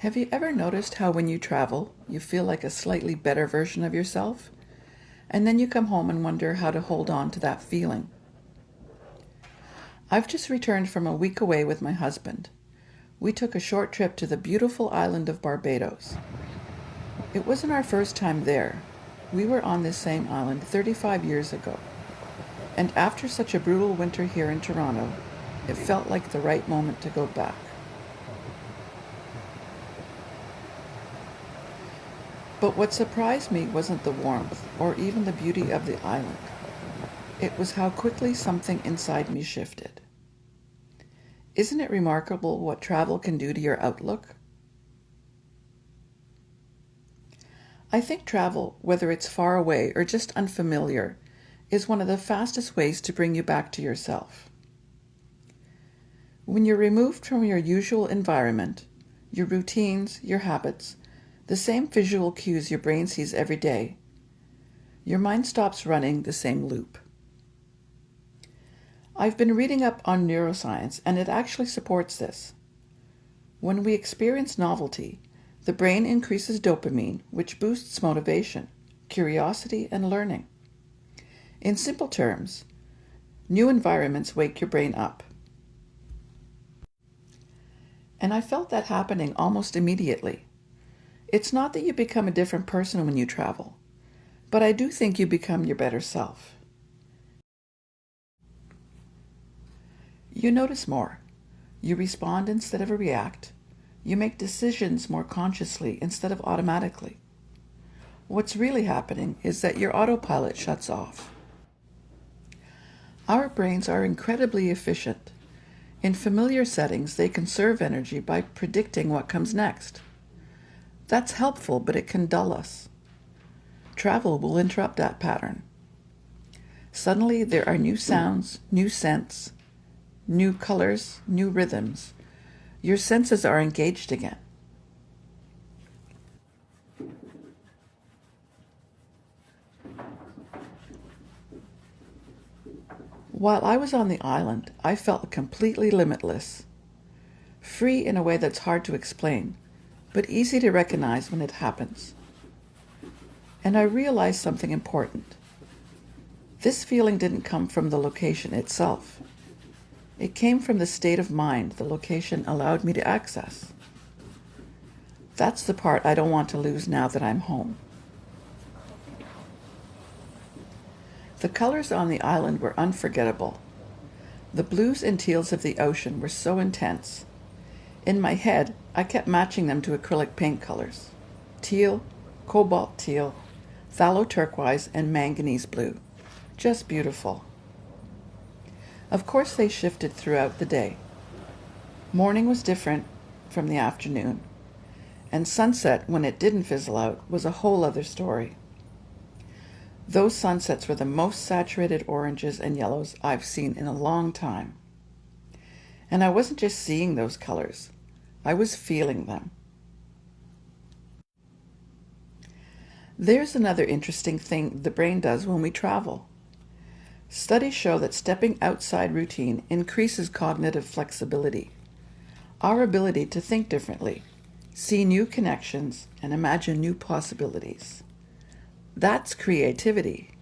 Have you ever noticed how when you travel, you feel like a slightly better version of yourself? And then you come home and wonder how to hold on to that feeling. I've just returned from a week away with my husband. We took a short trip to the beautiful island of Barbados. It wasn't our first time there. We were on this same island 35 years ago. And after such a brutal winter here in Toronto, it felt like the right moment to go back. But what surprised me wasn't the warmth or even the beauty of the island. It was how quickly something inside me shifted. Isn't it remarkable what travel can do to your outlook? I think travel, whether it's far away or just unfamiliar, is one of the fastest ways to bring you back to yourself. When you're removed from your usual environment, your routines, your habits, the same visual cues your brain sees every day, your mind stops running the same loop. I've been reading up on neuroscience, and it actually supports this. When we experience novelty, the brain increases dopamine, which boosts motivation, curiosity, and learning. In simple terms, new environments wake your brain up. And I felt that happening almost immediately. It's not that you become a different person when you travel, but I do think you become your better self. You notice more. You respond instead of react. You make decisions more consciously instead of automatically. What's really happening is that your autopilot shuts off. Our brains are incredibly efficient. In familiar settings, they conserve energy by predicting what comes next. That's helpful, but it can dull us. Travel will interrupt that pattern. Suddenly, there are new sounds, new scents, new colors, new rhythms. Your senses are engaged again. While I was on the island, I felt completely limitless. Free in a way that's hard to explain, but easy to recognize when it happens. And I realized something important. This feeling didn't come from the location itself. It came from the state of mind the location allowed me to access. That's the part I don't want to lose now that I'm home. The colors on the island were unforgettable. The blues and teals of the ocean were so intense. In my head, I kept matching them to acrylic paint colors. Teal, cobalt teal, phthalo turquoise, and manganese blue. Just beautiful. Of course, they shifted throughout the day. Morning was different from the afternoon, and sunset, when it didn't fizzle out, was a whole other story. Those sunsets were the most saturated oranges and yellows I've seen in a long time. And I wasn't just seeing those colors, I was feeling them. There's another interesting thing the brain does when we travel. Studies show that stepping outside routine increases cognitive flexibility, our ability to think differently, see new connections, and imagine new possibilities. That's creativity.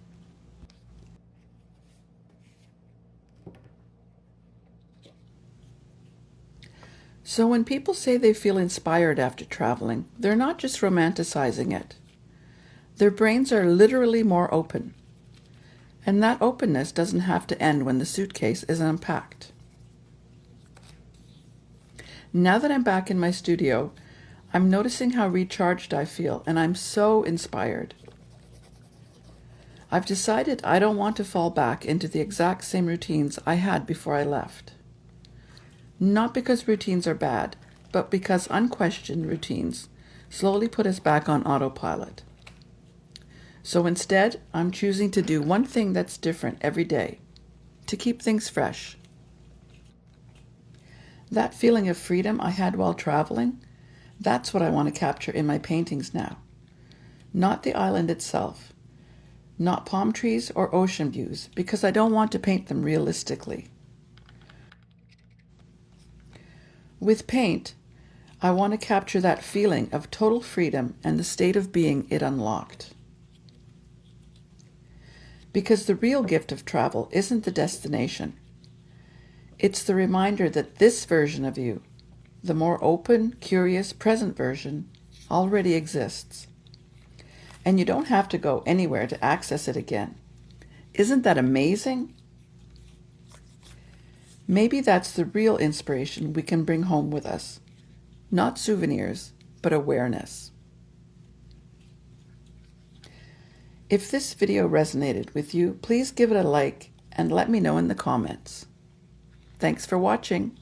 So when people say they feel inspired after traveling, they're not just romanticizing it. Their brains are literally more open. And that openness doesn't have to end when the suitcase is unpacked. Now that I'm back in my studio, I'm noticing how recharged I feel, and I'm so inspired. I've decided I don't want to fall back into the exact same routines I had before I left. Not because routines are bad, but because unquestioned routines slowly put us back on autopilot. So instead, I'm choosing to do one thing that's different every day, to keep things fresh. That feeling of freedom I had while traveling, that's what I want to capture in my paintings now. Not the island itself, not palm trees or ocean views, because I don't want to paint them realistically. With paint, I want to capture that feeling of total freedom and the state of being it unlocked. Because the real gift of travel isn't the destination. It's the reminder that this version of you, the more open, curious, present version, already exists. And you don't have to go anywhere to access it again. Isn't that amazing? Maybe that's the real inspiration we can bring home with us. Not souvenirs, but awareness. If this video resonated with you, please give it a like and let me know in the comments. Thanks for watching.